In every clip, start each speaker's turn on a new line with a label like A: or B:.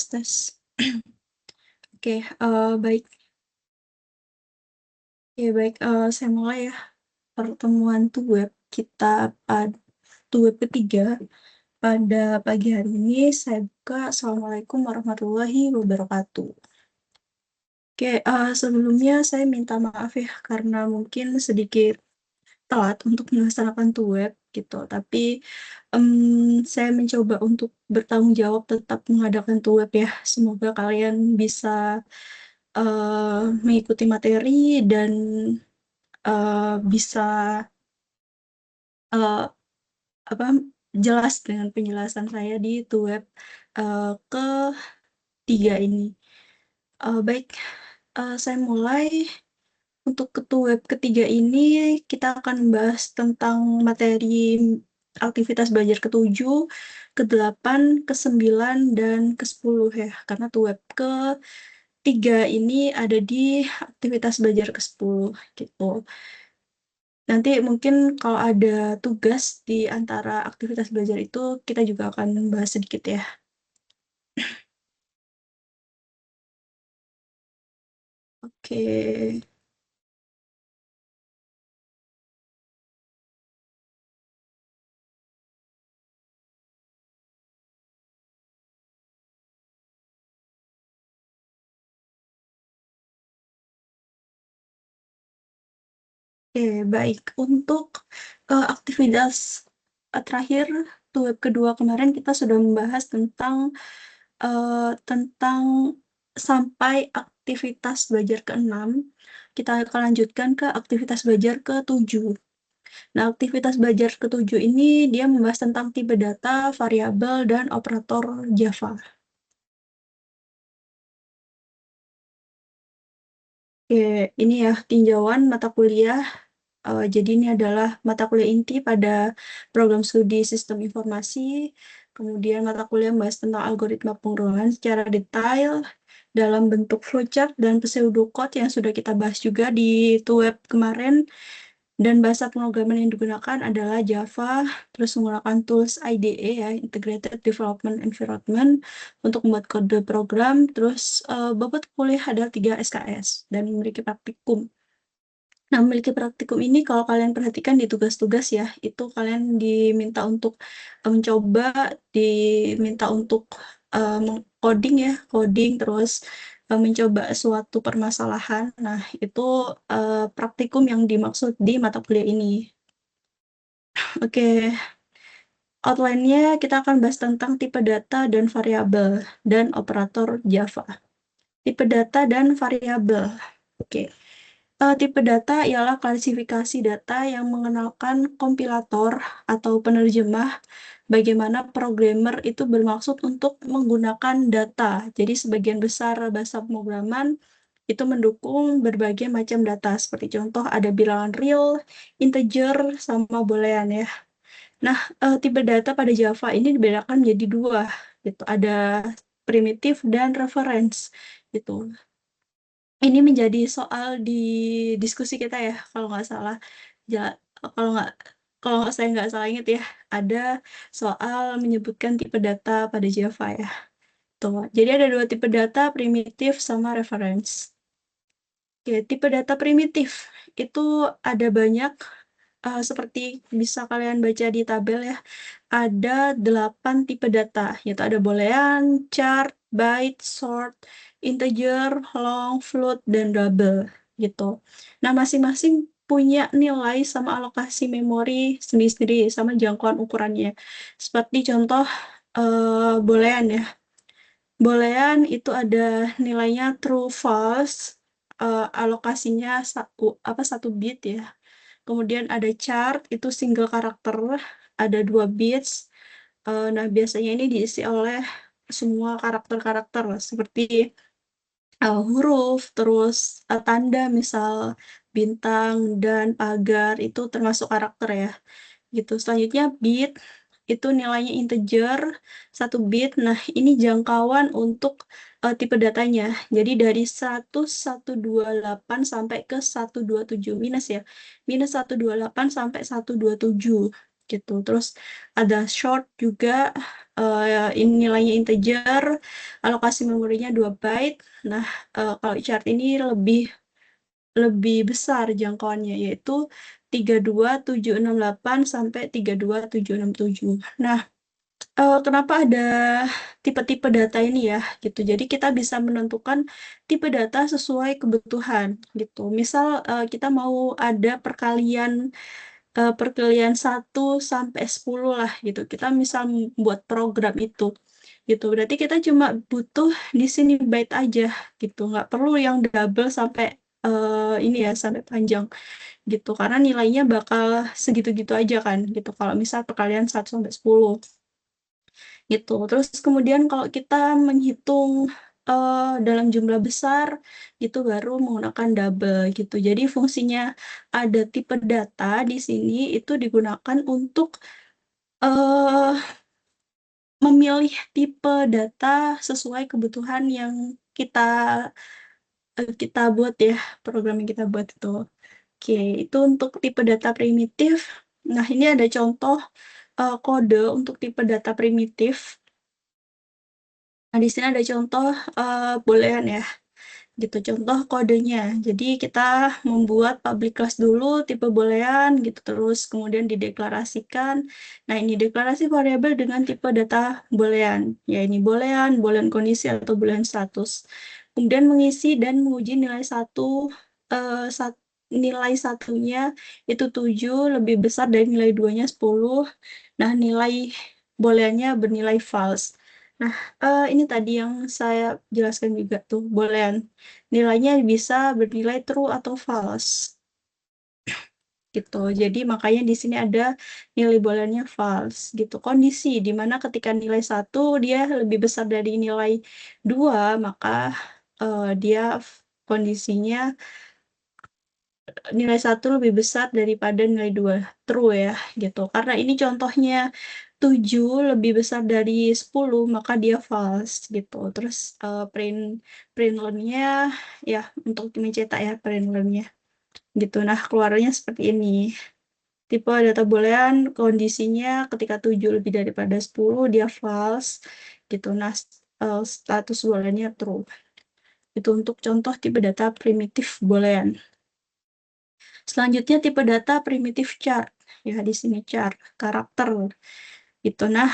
A: tes. Oke, baik. Ya, baik. Saya mulai ya. Pertemuan web kita pada web ketiga pada pagi hari ini. Saya buka. Assalamualaikum warahmatullahi wabarakatuh. Oke, sebelumnya saya minta maaf ya karena mungkin sedikit telat untuk melaksanakan web gitu. Tapi saya mencoba untuk bertanggung jawab tetap mengadakan web ya. Semoga kalian bisa mengikuti materi dan bisa uh, apa jelas dengan penjelasan saya di web ketiga ini. Baik, saya mulai. Untuk web ketiga ini kita akan membahas tentang materi aktivitas belajar ke-7, ke-8, ke-9, dan ke-10 ya. Karena web ke-3 ini ada di aktivitas belajar ke-10 gitu. Nanti mungkin kalau ada tugas di antara aktivitas belajar itu, kita juga akan bahas sedikit ya. Oke. Oke, baik. Untuk aktivitas terakhir, web kedua kemarin kita sudah membahas tentang sampai aktivitas belajar ke-6. Kita akan lanjutkan ke aktivitas belajar ke-7. Nah, aktivitas belajar ke-7 ini dia membahas tentang tipe data, variabel, dan operator Java. Oke, ini ya tinjauan mata kuliah. Jadi ini adalah mata kuliah inti pada program studi sistem informasi. Kemudian mata kuliah membahas tentang algoritma penggunaan secara detail dalam bentuk flowchart dan pseudocode yang sudah kita bahas juga di web kemarin. Dan bahasa pemrograman yang digunakan adalah Java, terus menggunakan tools IDE ya, Integrated Development Environment, untuk membuat kode program. Terus bobot kuliah ada 3 SKS dan memiliki praktikum. Nah, memiliki praktikum ini kalau kalian perhatikan di tugas-tugas ya, itu kalian diminta untuk mencoba, diminta untuk coding ya, coding, terus mencoba suatu permasalahan. Nah, itu praktikum yang dimaksud di mata kuliah ini. Oke, outline-nya kita akan bahas tentang tipe data dan variabel dan operator Java. Tipe data dan variabel. Oke. Tipe data ialah klasifikasi data yang mengenalkan kompilator atau penerjemah bagaimana programmer itu bermaksud untuk menggunakan data. Jadi sebagian besar bahasa pemrograman itu mendukung berbagai macam data. Seperti contoh ada bilangan real, integer, sama boolean ya. Nah, tipe data pada Java ini dibedakan menjadi dua. Gitu. Ada primitif dan reference. Gitu. Ini menjadi soal di diskusi kita ya, kalau nggak salah. Kalau nggak saya nggak salah ingat ya, ada soal menyebutkan tipe data pada Java ya. Tuh. Jadi ada dua tipe data, primitif sama reference. Oke, tipe data primitif itu ada banyak, seperti bisa kalian baca di tabel ya. Ada 8 tipe data, yaitu ada boolean, chart, byte, short, integer, long, float, dan double gitu. Nah, masing-masing punya nilai sama alokasi memori sendiri-sendiri sama jangkauan ukurannya. Seperti contoh boolean ya. Boolean itu ada nilainya true false, alokasinya satu bit ya. Kemudian ada chart itu single karakter, ada 2 bits. Nah, biasanya ini diisi oleh semua karakter-karakter seperti huruf, terus tanda misal bintang dan pagar itu termasuk karakter ya. Gitu. Selanjutnya bit itu nilainya integer 1 bit. Nah, ini jangkauan untuk tipe datanya. Jadi dari 1128 sampai ke 127 minus ya. Minus 128 sampai 127. gitu. Terus ada short juga, ini nilainya integer, alokasi memorinya 2 byte. Nah, kalau chart ini lebih besar jangkauannya, yaitu 32768 sampai 32767. Nah, kenapa ada tipe-tipe data ini ya, gitu. Jadi kita bisa menentukan tipe data sesuai kebutuhan, gitu. Misal kita mau ada perkalian 1 sampai 10 lah, gitu. Kita misal buat program itu, gitu. Berarti kita cuma butuh di sini byte aja, gitu. Nggak perlu yang double sampai ini ya, sampai panjang, gitu. Karena nilainya bakal segitu-gitu aja kan, gitu. Kalau misal perkalian 1 sampai 10. Gitu. Terus kemudian kalau kita menghitung dalam jumlah besar, itu baru menggunakan double gitu. Jadi fungsinya ada tipe data di sini itu digunakan untuk uh, memilih tipe data sesuai kebutuhan yang kita buat ya, program yang kita buat itu. Oke, itu untuk tipe data primitif. Nah, ini ada contoh kode untuk tipe data primitif. Nah, di sini ada contoh boolean ya, gitu. Contoh kodenya. Jadi kita membuat public class dulu, tipe boolean, gitu. Terus kemudian dideklarasikan. Nah, ini deklarasi variabel dengan tipe data boolean. Ya, ini boolean kondisi atau boolean status. Kemudian mengisi dan menguji nilai nilai satunya itu 7, lebih besar dari nilai 2-nya 10. Nah, nilai booleannya bernilai false. Nah, ini tadi yang saya jelaskan juga tuh, boolean. Nilainya bisa bernilai true atau false. Gitu. Jadi makanya di sini ada nilai booleannya false gitu. Kondisi di mana ketika nilai 1 dia lebih besar dari nilai 2, maka dia kondisinya nilai 1 lebih besar daripada nilai 2. True ya, gitu. Karena ini contohnya 7 lebih besar dari 10, maka dia false, gitu. Terus println-nya, ya, untuk mencetak ya println-nya. Gitu. Nah, keluarnya seperti ini. Tipe data boolean, kondisinya ketika 7 lebih daripada 10, dia false, gitu. Nah, status booleannya true. Itu untuk contoh tipe data primitif boolean. Selanjutnya tipe data primitif chart. Ya, di sini chart, karakter. Gitu. Nah,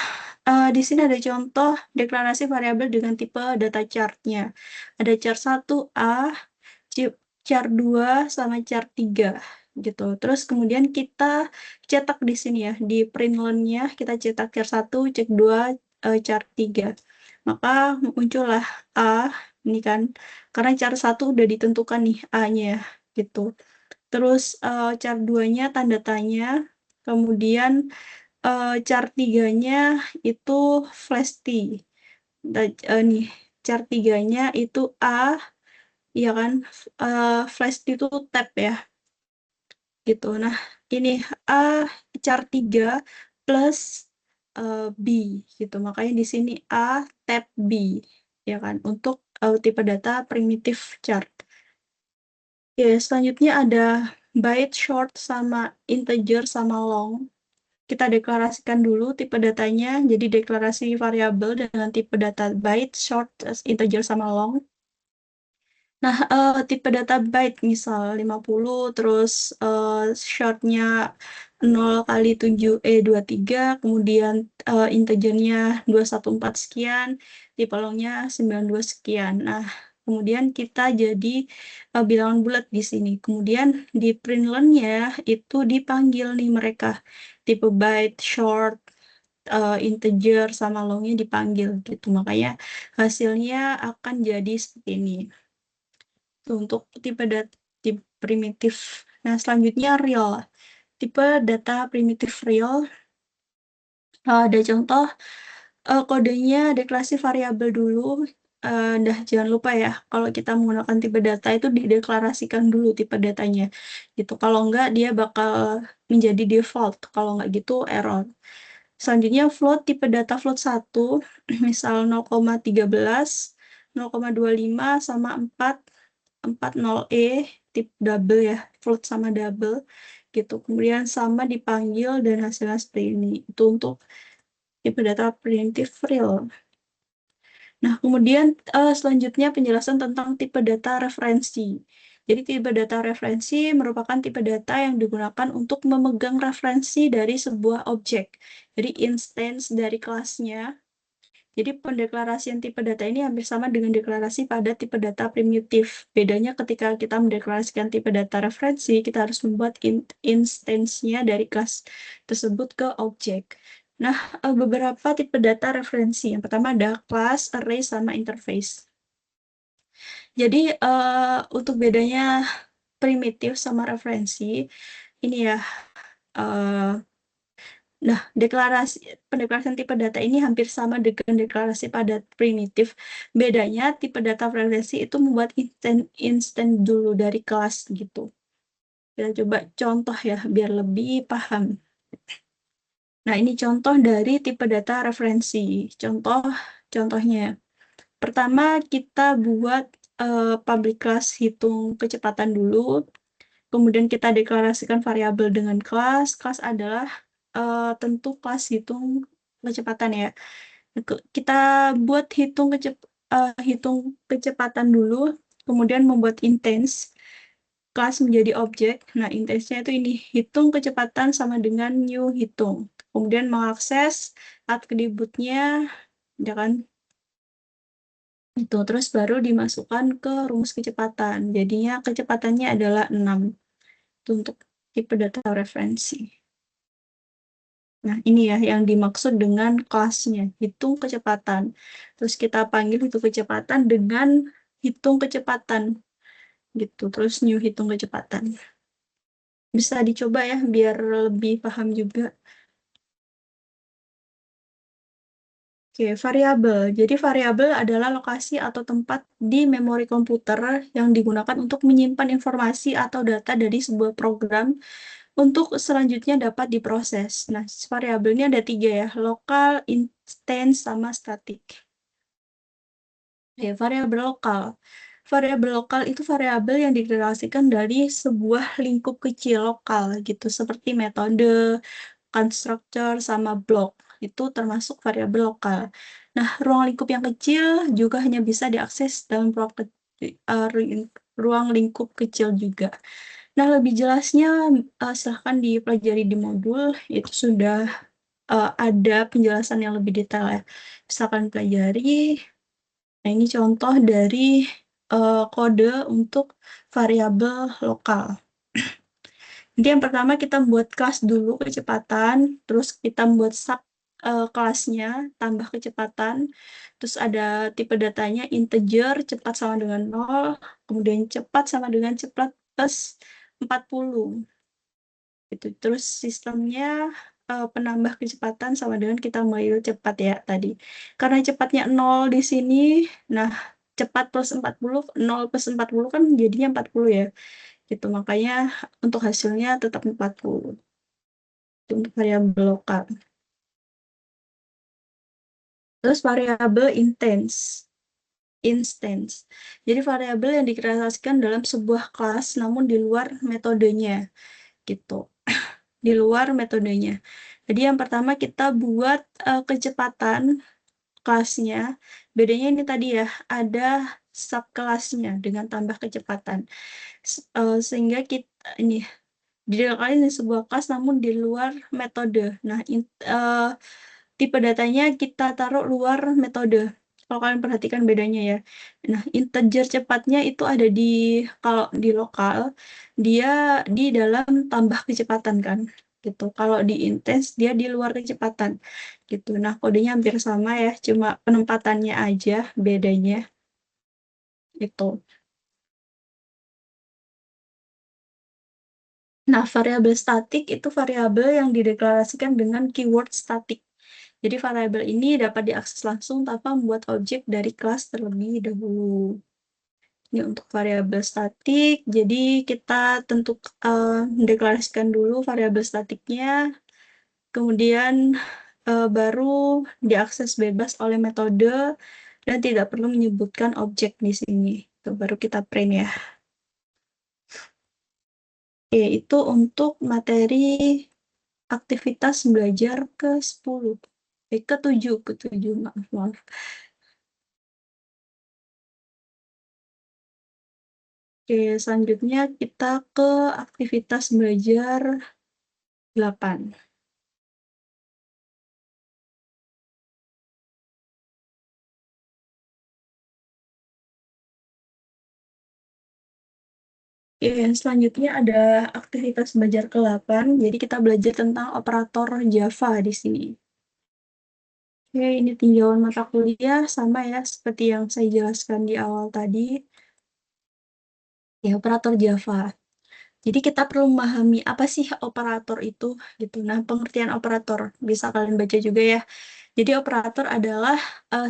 A: di sini ada contoh deklarasi variabel dengan tipe data chartnya. Ada chart 1A, chart 2, sama chart 3. Gitu. Terus kemudian kita cetak di sini ya, di println-nya kita cetak chart 1, cek 2, chart 3. Maka muncullah A, ini kan, karena chart 1 udah ditentukan nih A-nya, gitu. Terus chart 2-nya tanda tanya, kemudian chart 3-nya itu flash T. Nih, chart 3-nya itu A, ya kan, flash T itu tab ya, gitu. Nah, ini A chart 3 plus B, gitu. Makanya di sini A tab B, ya kan, untuk tipe data primitif chart. Ya, selanjutnya ada byte, short, sama integer, sama long. Kita deklarasikan dulu tipe datanya. Jadi deklarasi variabel dengan tipe data byte, short, integer, sama long. Nah, tipe data byte misal 50, terus shortnya 0 kali 7E23, kemudian integernya 214 sekian, tipe longnya 92 sekian. Nah, kemudian kita jadi bilangan bulat di sini. Kemudian di println-nya itu dipanggil nih mereka. Tipe byte, short, integer, sama longnya dipanggil gitu. Makanya hasilnya akan jadi seperti ini. Untuk tipe data primitif. Nah, selanjutnya real. Tipe data primitif real. Ada contoh kodenya deklarasi variabel dulu. Jangan lupa ya, kalau kita menggunakan tipe data itu dideklarasikan dulu tipe datanya. Gitu. Kalau enggak, dia bakal menjadi default. Kalau enggak gitu, error. Selanjutnya float, tipe data float 1, misal 0,13, 0,25, sama 40E, tip double ya, float sama double. gitu. Kemudian sama dipanggil dan hasilnya seperti ini. Itu untuk tipe data primitif real. Nah, kemudian selanjutnya penjelasan tentang tipe data referensi. Jadi tipe data referensi merupakan tipe data yang digunakan untuk memegang referensi dari sebuah objek. Jadi instance dari kelasnya. Jadi pendeklarasian tipe data ini hampir sama dengan deklarasi pada tipe data primitif. Bedanya ketika kita mendeklarasikan tipe data referensi, kita harus membuat instance-nya dari kelas tersebut ke objek. Nah, beberapa tipe data referensi. Yang pertama ada class, array, sama interface. Jadi, untuk bedanya primitif sama referensi, ini ya, nah, pendeklarasian tipe data ini hampir sama dengan deklarasi pada primitif. Bedanya, tipe data referensi itu membuat instan dulu dari kelas gitu. Kita coba contoh ya, biar lebih paham. Nah, ini contoh dari tipe data referensi. Contohnya. Pertama, kita buat public class hitung kecepatan dulu. Kemudian kita deklarasikan variabel dengan kelas. Kelas adalah tentu kelas hitung kecepatan ya. Kita buat hitung kecepatan dulu, kemudian membuat instance kelas menjadi objek. Nah, instance-nya itu ini, hitung kecepatan sama dengan new hitung. Kemudian mengakses attribute-nya, ya kan? Itu terus baru dimasukkan ke rumus kecepatan. Jadinya kecepatannya adalah 6. Itu untuk tipe data referensi. Nah, ini ya yang dimaksud dengan kelasnya, hitung kecepatan. Terus kita panggil hitung kecepatan dengan hitung kecepatan gitu. Terus new hitung kecepatan. Bisa dicoba ya biar lebih paham juga. Oke, variabel. Jadi variabel adalah lokasi atau tempat di memori komputer yang digunakan untuk menyimpan informasi atau data dari sebuah program untuk selanjutnya dapat diproses. Nah, variabelnya ada 3 ya, lokal, instance, sama statik. Ya, variabel lokal. Variabel lokal itu variabel yang dideklarasikan dari sebuah lingkup kecil lokal gitu, seperti metode, constructor, sama blok. Itu termasuk variabel lokal. Nah, ruang lingkup yang kecil juga hanya bisa diakses dalam ruang lingkup kecil juga. Nah, lebih jelasnya silahkan dipelajari di modul, itu sudah ada penjelasan yang lebih detail ya. Misalkan pelajari, nah ini contoh dari kode untuk variabel lokal. Jadi yang pertama kita buat kelas dulu kecepatan, terus kita buat sub kelasnya, tambah kecepatan, terus ada tipe datanya integer, cepat sama dengan 0, kemudian cepat sama dengan cepat plus 40. Gitu. Terus sistemnya penambah kecepatan sama dengan kita mengambil cepat ya tadi. Karena cepatnya 0 di sini, nah cepat plus 40, 0 plus 40 kan jadinya 40 ya. Gitu, makanya untuk hasilnya tetap 40. Itu untuk variabel lokal. Terus variabel instance. Jadi variabel yang dikreasikan dalam sebuah kelas namun di luar metodenya gitu. Di luar metodenya. Jadi yang pertama kita buat kecepatan kelasnya. Bedanya ini tadi ya, ada subkelasnya dengan tambah kecepatan. Sehingga kita ini dideklarasikan di sebuah kelas namun di luar metode. Nah, tipe datanya kita taruh luar metode. Kalau kalian perhatikan bedanya ya. Nah, integer cepatnya itu ada kalau di lokal, dia di dalam tambah kecepatan kan. Gitu. Kalau di intense, dia di luar kecepatan. Gitu. Nah, kodenya hampir sama ya, cuma penempatannya aja bedanya. Itu. Nah, variabel statik itu variabel yang dideklarasikan dengan keyword statik. Jadi variabel ini dapat diakses langsung tanpa membuat objek dari kelas terlebih dahulu. Ini untuk variabel statik, jadi kita mendeklarasikan dulu variabel statiknya, kemudian baru diakses bebas oleh metode dan tidak perlu menyebutkan objek di sini. Itu baru kita print ya. Oke, itu untuk materi aktivitas belajar ke-10. Ke-7, maaf. Oke, selanjutnya kita ke aktivitas belajar 8. Oke, selanjutnya ada aktivitas belajar ke-8. Jadi kita belajar tentang operator Java di sini. Oke, ini tinjauan mata kuliah sama ya seperti yang saya jelaskan di awal tadi. Ya, operator Java. Jadi kita perlu memahami apa sih operator itu gitu. Nah, pengertian operator bisa kalian baca juga ya. Jadi operator adalah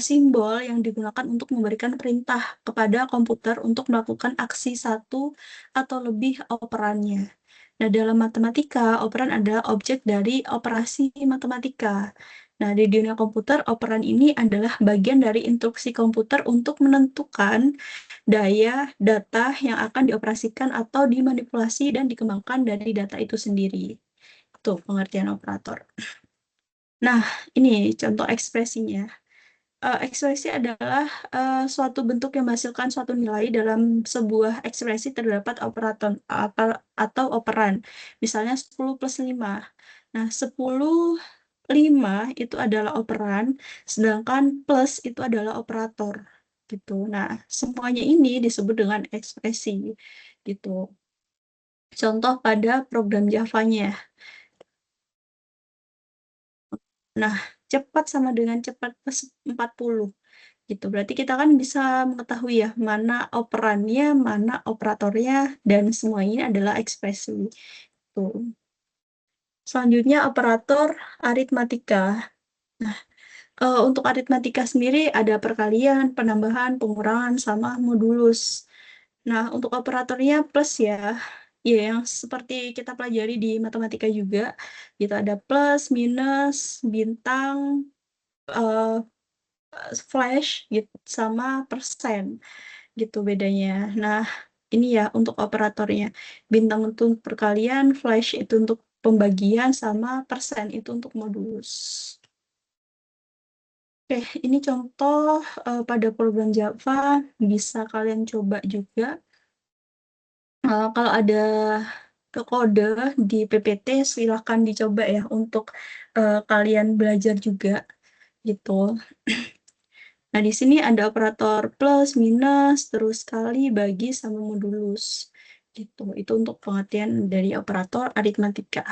A: simbol yang digunakan untuk memberikan perintah kepada komputer untuk melakukan aksi satu atau lebih operannya. Nah, dalam matematika, operan adalah objek dari operasi matematika. Nah, di dunia komputer, operan ini adalah bagian dari instruksi komputer untuk menentukan daya data yang akan dioperasikan atau dimanipulasi dan dikembangkan dari data itu sendiri. Itu pengertian operator. Nah, ini contoh ekspresinya. Ekspresi adalah suatu bentuk yang menghasilkan suatu nilai dalam sebuah ekspresi terdapat operator atau operan. Misalnya 10 plus 5. Nah, 10, 5 itu adalah operan, sedangkan plus itu adalah operator. Gitu. Nah, semuanya ini disebut dengan ekspresi. Gitu. Contoh pada program Java-nya. Nah, cepat sama dengan cepat plus 40. Gitu. Berarti kita kan bisa mengetahui ya mana operannya, mana operatornya, dan semua ini adalah ekspresi. Tuh. Selanjutnya operator aritmatika. Nah, untuk aritmatika sendiri ada perkalian, penambahan, pengurangan, sama modulus. Nah, untuk operatornya plus ya. Ya, yang seperti kita pelajari di matematika juga. Gitu ada plus, minus, bintang, eh, flash, gitu, sama persen. Gitu bedanya. Nah, ini ya untuk operatornya. Bintang untuk perkalian, flash itu untuk pembagian, sama persen itu untuk modulus. Oke, ini contoh pada program Java, bisa kalian coba juga. Kalau ada ke kode di PPT, silahkan dicoba ya untuk kalian belajar juga gitu. Nah, di sini ada operator plus, minus, terus kali, bagi, sama modulus. Gitu. Itu untuk pengertian dari operator aritmatika.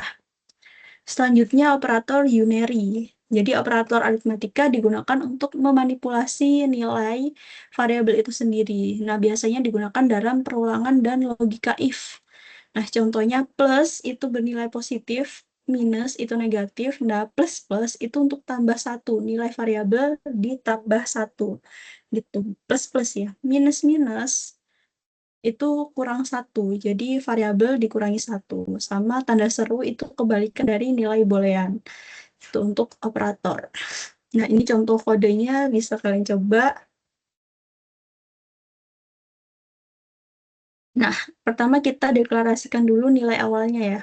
A: Selanjutnya operator unary. Jadi operator aritmatika digunakan untuk memanipulasi nilai variabel itu sendiri. Nah, biasanya digunakan dalam perulangan dan logika if. Nah, contohnya plus itu bernilai positif, minus itu negatif. Nah, plus plus itu untuk tambah satu, nilai variabel ditambah satu. Gitu, plus plus ya. Minus minus itu kurang satu, jadi variabel dikurangi satu. Sama tanda seru itu kebalikan dari nilai boolean. Itu untuk operator. Nah, ini contoh kodenya, bisa kalian coba. Nah, pertama kita deklarasikan dulu nilai awalnya ya.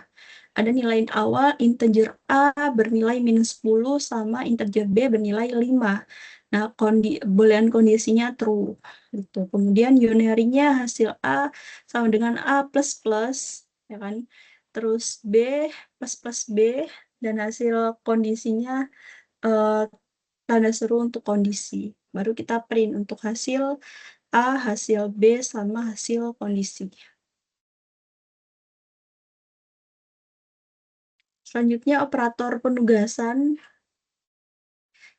A: Ada nilai awal integer A bernilai minus 10 sama integer B bernilai 5. Nah, boolean kondisinya true. Gitu. Kemudian unary-nya hasil A sama dengan A plus plus, ya kan? Terus B plus plus B, dan hasil kondisinya eh, tanda seru untuk kondisi. Baru kita print untuk hasil A, hasil B, sama hasil kondisi. Selanjutnya operator penugasan.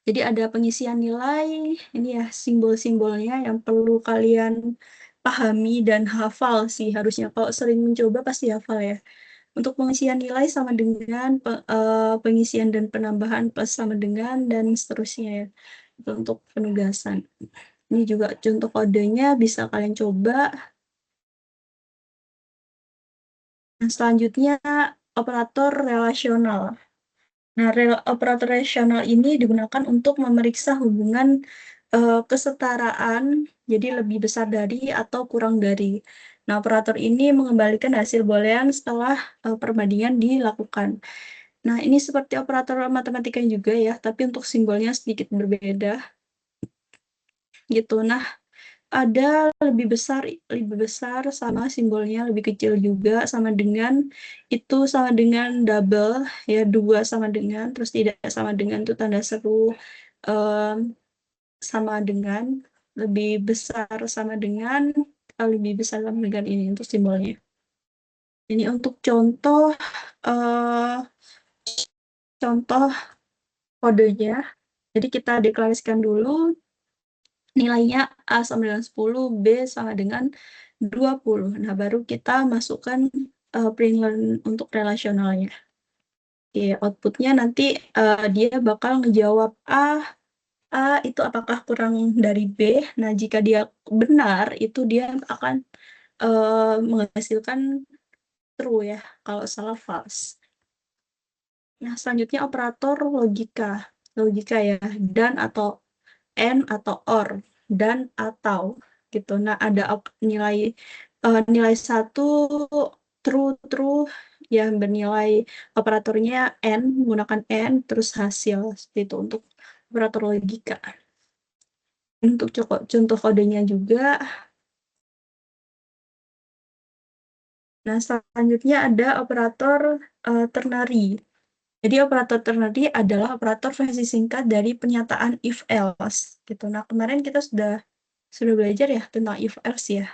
A: Jadi ada pengisian nilai, ini ya simbol-simbolnya yang perlu kalian pahami dan hafal sih harusnya. Kalau sering mencoba pasti hafal ya. Untuk pengisian nilai sama dengan pengisian dan penambahan plus sama dengan dan seterusnya ya. Itu untuk penugasan. Ini juga contoh kodenya bisa kalian coba. Nah, selanjutnya operator relasional. Nah, operator relasional ini digunakan untuk memeriksa hubungan kesetaraan, jadi lebih besar dari atau kurang dari. Nah, operator ini mengembalikan hasil boolean setelah perbandingan dilakukan. Nah, ini seperti operator matematika juga ya, tapi untuk simbolnya sedikit berbeda gitu. Nah, ada lebih besar sama simbolnya lebih kecil juga sama dengan double ya, dua sama dengan, terus tidak sama dengan itu tanda seru, em, sama dengan, lebih besar sama dengan, lebih besar sama dengan, ini untuk simbolnya. Ini untuk eh, contoh kodenya. Jadi kita deklarasikan dulu nilainya A sama dengan 10, B sama dengan 20. Nah, baru kita masukkan peringan untuk relasionalnya. Oke, outputnya nanti dia bakal ngejawab A itu apakah kurang dari B. Nah, jika dia benar, itu dia akan menghasilkan true ya, kalau salah false. Nah, selanjutnya operator logika. Logika ya, dan atau and atau or, dan atau gitu. Nah, ada nilai satu true true yang bernilai operatornya n, menggunakan n terus hasil seperti itu untuk operator logika. Untuk contoh kodenya juga. Nah, selanjutnya ada operator ternary. Jadi operator ternary adalah operator versi singkat dari pernyataan if else gitu. Nah, kemarin kita sudah belajar ya tentang if else ya.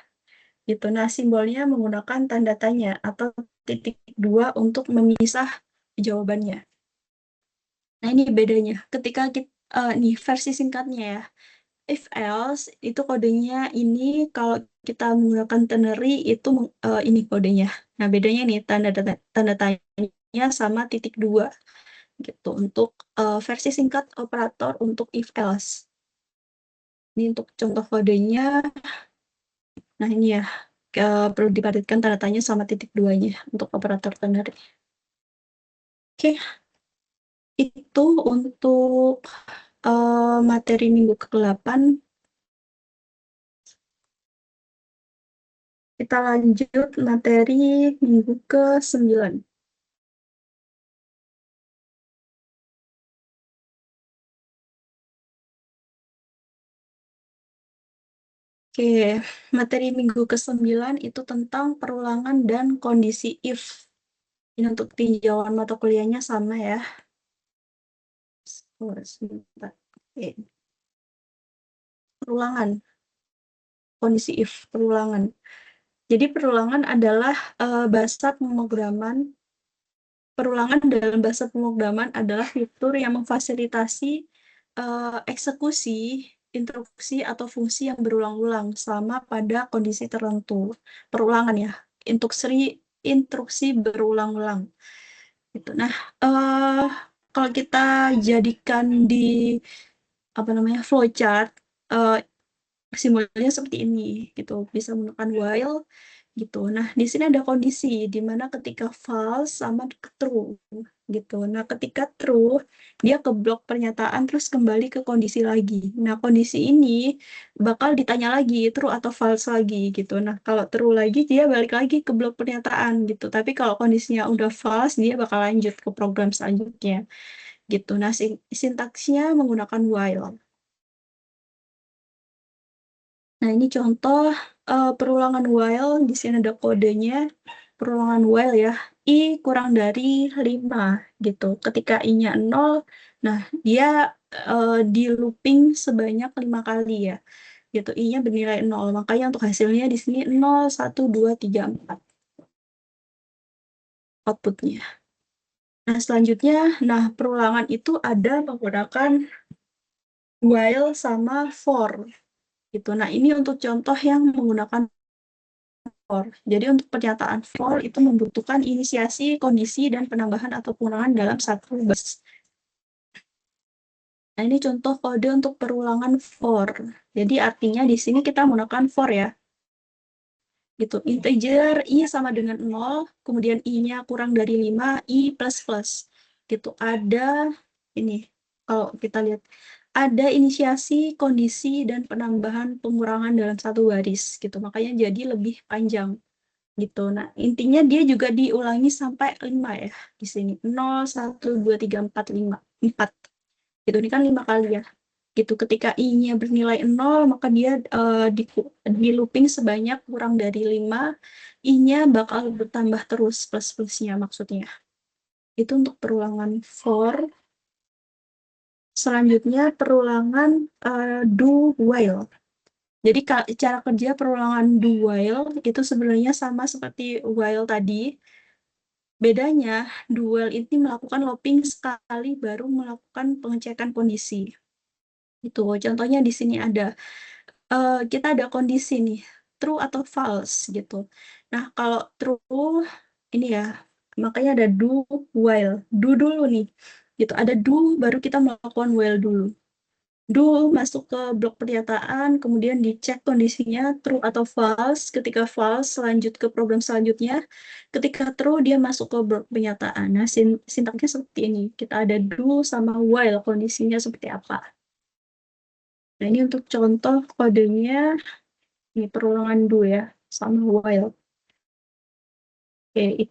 A: Gitu. Nah, simbolnya menggunakan tanda tanya atau titik dua untuk memisah jawabannya. Nah, ini bedanya. Ketika kita, nih versi singkatnya ya. If else itu kodenya ini, kalau kita menggunakan ternary itu ini kodenya. Nah, bedanya nih tanda tanya sama titik dua gitu untuk versi singkat operator untuk if else. Ini untuk contoh kodenya. Nah, ini ya, perlu diperhatikan tanda tanya sama titik duanya untuk operator ternary. Oke, itu untuk materi minggu ke-8. Kita lanjut materi minggu ke-9. Oke, materi minggu ke-9 itu tentang perulangan dan kondisi if. Ini untuk tinjauan mata kuliahnya sama ya. Oh, sebentar. Oke. Perulangan, kondisi if, perulangan. Jadi perulangan adalah bahasa pemrograman. Perulangan dalam bahasa pemrograman adalah fitur yang memfasilitasi eksekusi instruksi atau fungsi yang berulang-ulang selama pada kondisi tertentu. Perulangan ya, instruksi berulang-ulang. Gitu. Nah, eh kalau kita jadikan di apa namanya flowchart, eh simbolnya seperti ini gitu, bisa menggunakan while gitu. Nah, di sini ada kondisi di mana ketika false sama true gitu. Nah, ketika true dia ke blok pernyataan terus kembali ke kondisi lagi. Nah, kondisi ini bakal ditanya lagi true atau false lagi gitu. Nah, kalau true lagi dia balik lagi ke blok pernyataan gitu. Tapi kalau kondisinya udah false dia bakal lanjut ke program selanjutnya gitu. Nah, sintaksnya menggunakan while. Nah, ini contoh perulangan while. Di sini ada kodenya. Perulangan while ya. I kurang dari 5 gitu. Ketika I-nya 0, nah dia di looping sebanyak 5 kali ya. Gitu. I-nya bernilai 0. Makanya untuk hasilnya di sini 0, 1, 2, 3, 4 outputnya. Nah, selanjutnya, perulangan itu ada menggunakan while sama for gitu. Nah, ini untuk contoh yang menggunakan for. Jadi untuk pernyataan for itu membutuhkan inisiasi, kondisi, dan penambahan atau pengurangan dalam satu bus. Nah, ini contoh kode untuk perulangan for. Jadi artinya di sini kita menggunakan for ya. Gitu. Integer I sama dengan 0, kemudian I-nya kurang dari 5, I plus plus. Gitu. Ada ini, kalau kita lihat, ada inisiasi, kondisi, dan penambahan pengurangan dalam satu baris gitu. Makanya jadi lebih panjang gitu. Nah, intinya dia juga diulangi sampai 5 ya di sini. 0, 1, 2, 3, 4, 5. 4. Gitu, ini kan 5 kali ya. Gitu, ketika I-nya bernilai 0, maka dia di looping sebanyak kurang dari 5. I-nya bakal bertambah terus plus-plusnya maksudnya. Itu untuk perulangan for. Selanjutnya perulangan do while. Jadi cara kerja perulangan do while itu sebenarnya sama seperti while tadi. Bedanya, do while ini melakukan looping sekali baru melakukan pengecekan kondisi. Itu contohnya di sini ada kita ada kondisi nih, true atau false gitu. Nah, kalau true ini ya, makanya ada do while. Do dulu nih. Gitu, ada do baru kita melakukan while dulu. Do masuk ke blok pernyataan, kemudian dicek kondisinya true atau false. Ketika false, lanjut ke problem selanjutnya. Ketika true, dia masuk ke blok pernyataan. Nah, sintaksnya seperti ini. Kita ada do sama while, kondisinya seperti apa. Nah, ini untuk contoh kodenya, ini perulangan do ya, sama while. Oke,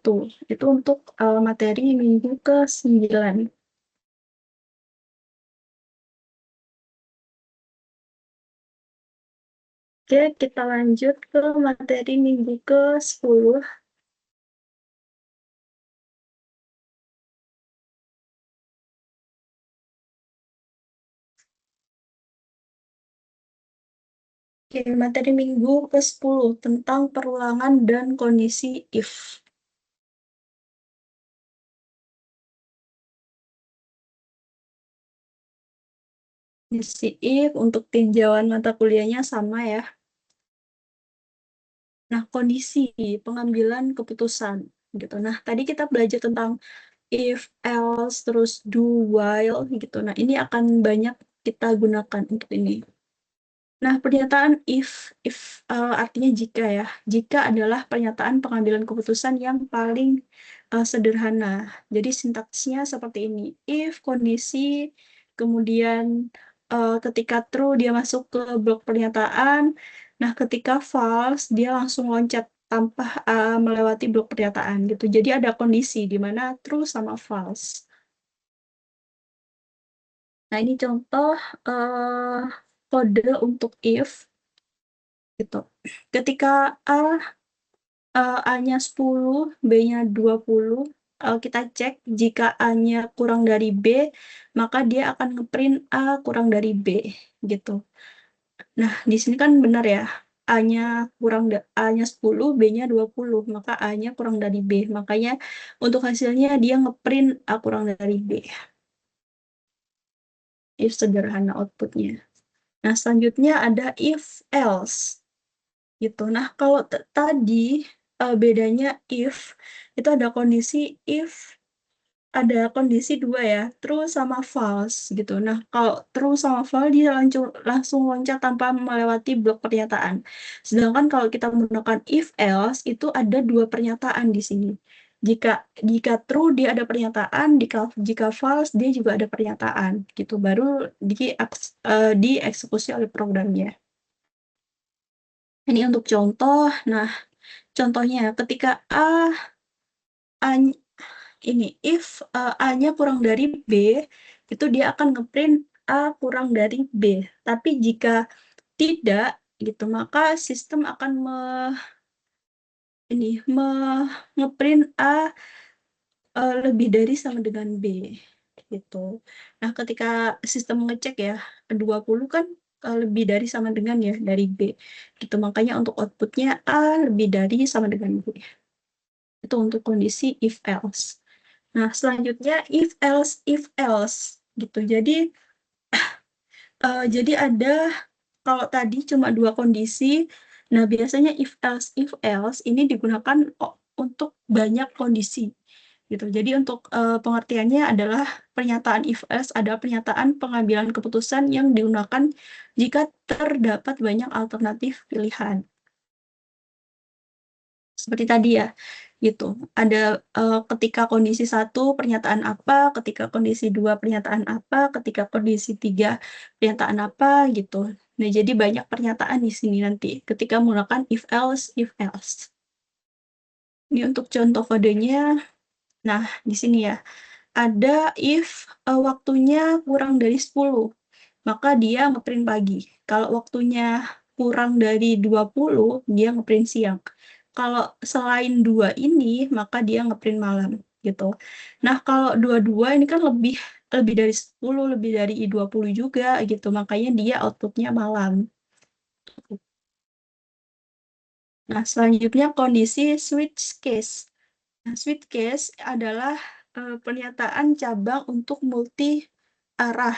A: itu untuk materi minggu ke-9. Oke, kita lanjut ke materi minggu ke-10. Oke, materi minggu ke-10 tentang perulangan dan kondisi if. Kondisi if untuk tinjauan mata kuliahnya sama ya. Nah, kondisi pengambilan keputusan gitu. Nah, tadi kita belajar tentang if, else, terus do, while gitu. Nah, ini akan banyak kita gunakan untuk ini. Nah, pernyataan if artinya jika ya. Jika adalah pernyataan pengambilan keputusan yang paling sederhana. Jadi sintaksnya seperti ini. If kondisi, kemudian ketika true dia masuk ke blok pernyataan. Nah, ketika false dia langsung loncat tanpa melewati blok pernyataan gitu. Jadi ada kondisi di mana true sama false. Nah, ini contoh kode untuk if gitu. Ketika A-nya 10, B-nya 20, kita cek jika A-nya kurang dari B, maka dia akan ngeprint A kurang dari B gitu. Nah, di sini kan benar ya. A-nya A-nya 10, B-nya 20, maka A-nya kurang dari B. Makanya untuk hasilnya dia ngeprint A kurang dari B. If sederhana outputnya. Nah, selanjutnya ada if else. Gitu. Nah, kalau tadi bedanya if itu ada kondisi if ada kondisi dua ya, true sama false gitu. Nah, kalau true sama false dia langsung loncat tanpa melewati blok pernyataan. Sedangkan kalau kita menggunakan if else itu ada dua pernyataan di sini. Jika jika true dia ada pernyataan, jika false dia juga ada pernyataan gitu. Baru dieksekusi oleh programnya. Ini untuk contoh. Nah, contohnya ketika A ini if A-nya kurang dari B, itu dia akan ngeprint A kurang dari B. Tapi jika tidak gitu, maka sistem akan ngeprint A lebih dari sama dengan B gitu. Nah, ketika sistem ngecek ya 20 kan lebih dari sama dengan ya dari B. Gitu makanya untuk outputnya A lebih dari sama dengan B. Itu untuk kondisi if else. Nah, selanjutnya if else gitu. Jadi ada kalau tadi cuma dua kondisi. Nah, biasanya if else ini digunakan untuk banyak kondisi gitu. Jadi untuk pengertiannya adalah pernyataan if else ada pernyataan pengambilan keputusan yang digunakan jika terdapat banyak alternatif pilihan. seperti tadi ya, gitu. Ada ketika kondisi satu pernyataan apa, ketika kondisi dua pernyataan apa, ketika kondisi tiga pernyataan apa, gitu. Nah, jadi banyak pernyataan di sini nanti ketika menggunakan if else. Ini untuk contoh kodenya. Nah, di sini ya, ada if waktunya kurang dari 10, maka dia ngeprint pagi. Kalau waktunya kurang dari 20, dia ngeprint siang. Kalau selain dua ini, maka dia ngeprint malam, gitu. Nah, kalau dua-dua ini kan lebih lebih dari 10, lebih dari 20 juga, gitu. Makanya dia outputnya malam. Nah, selanjutnya kondisi switch case. Nah, switch case adalah pernyataan cabang untuk multi arah.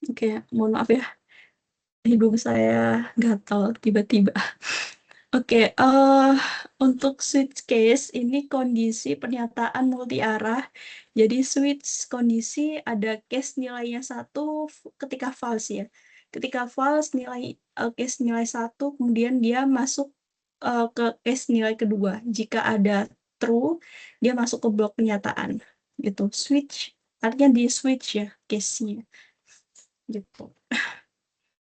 A: Oke, mohon maaf ya, hidung saya gatal tiba-tiba. Oke, untuk switch case ini kondisi pernyataan multi arah. Jadi switch kondisi ada case nilainya satu ketika false ya. Ketika false case nilai satu, kemudian dia masuk ke case nilai kedua. Jika ada true, dia masuk ke blok pernyataan. Gitu. Switch artinya di switch ya case-nya. Gitu.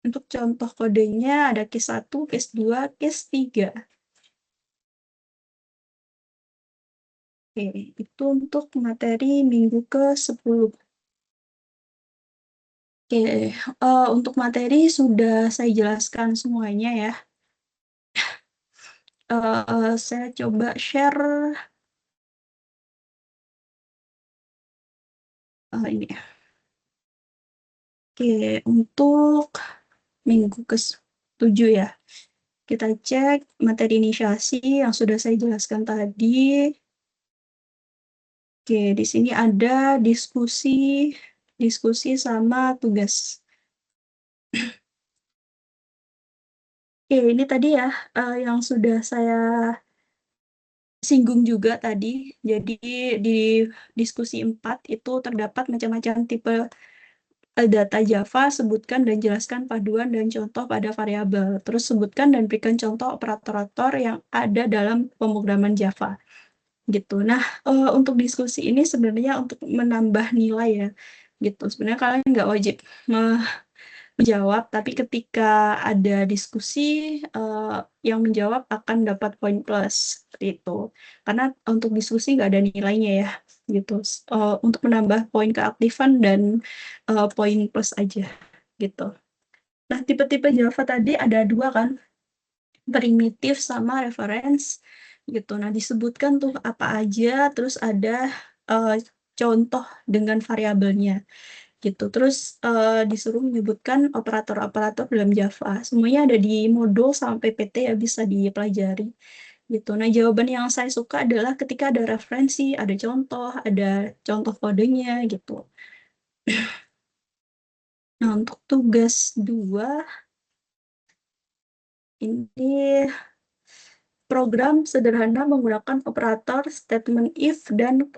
A: Untuk contoh kodenya ada case 1, case 2, case 3. Oke, itu untuk materi minggu ke-10. Oke, untuk materi sudah saya jelaskan semuanya ya. Saya coba share ini. Oke, untuk minggu ke-7 ya. Kita cek materi inisiasi yang sudah saya jelaskan tadi. Oke, di sini ada diskusi sama tugas. Oke, ini tadi ya yang sudah saya singgung juga tadi. Jadi di diskusi 4 itu terdapat macam-macam tipe data Java, sebutkan dan jelaskan paduan dan contoh pada variabel. Terus sebutkan dan berikan contoh operator yang ada dalam pemrograman Java. Gitu. Nah, untuk diskusi ini sebenarnya untuk menambah nilai ya. Gitu. Sebenarnya kalian nggak wajib menjawab, tapi ketika ada diskusi, yang menjawab akan dapat poin plus seperti itu. Karena untuk diskusi nggak ada nilainya ya, gitu. Untuk menambah poin keaktifan dan poin plus aja, gitu. Nah, tipe-tipe Java tadi ada dua kan, primitif sama reference, gitu. Nah, disebutkan tuh apa aja, terus ada uh, contoh dengan variabelnya gitu. Terus disuruh menyebutkan operator-operator dalam Java. Semuanya ada di modul sama PPT ya, bisa dipelajari gitu. Nah, jawaban yang saya suka adalah ketika ada referensi, ada contoh kodenya gitu. Nah, untuk tugas 2 ini program sederhana menggunakan operator statement if dan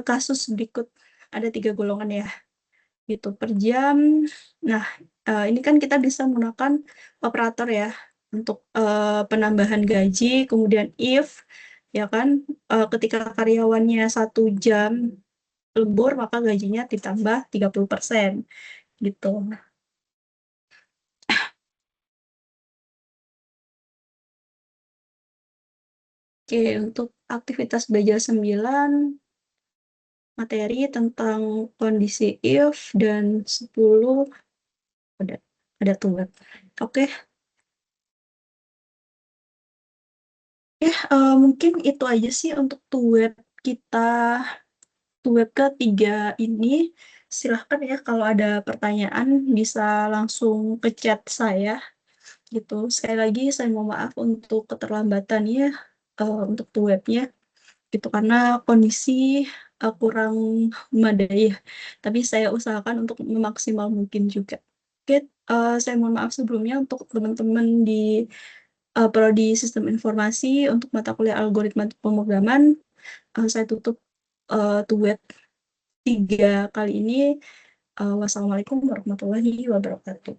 A: kasus berikut. Ada 3 golongan ya. Gitu per jam. Nah, ini kan kita bisa menggunakan operator ya untuk penambahan gaji, kemudian if ya kan ketika karyawannya 1 jam lembur maka gajinya ditambah 30% gitu. Oke, untuk aktivitas belajar 9 materi tentang kondisi if dan 10 ada ada tugas. Oke, ya mungkin itu aja sih untuk tugas kita web ketiga ini. Silahkan ya kalau ada pertanyaan bisa langsung ke chat saya gitu. Sekali lagi saya mohon maaf untuk keterlambatannya untuk webnya gitu karena kondisi kurang memadai ya. Tapi saya usahakan untuk memaksimal mungkin juga. Oke, saya mohon maaf sebelumnya untuk teman-teman di prodi sistem informasi untuk mata kuliah algoritma pemrograman. Saya tutup web 3 kali ini. Wassalamualaikum warahmatullahi wabarakatuh.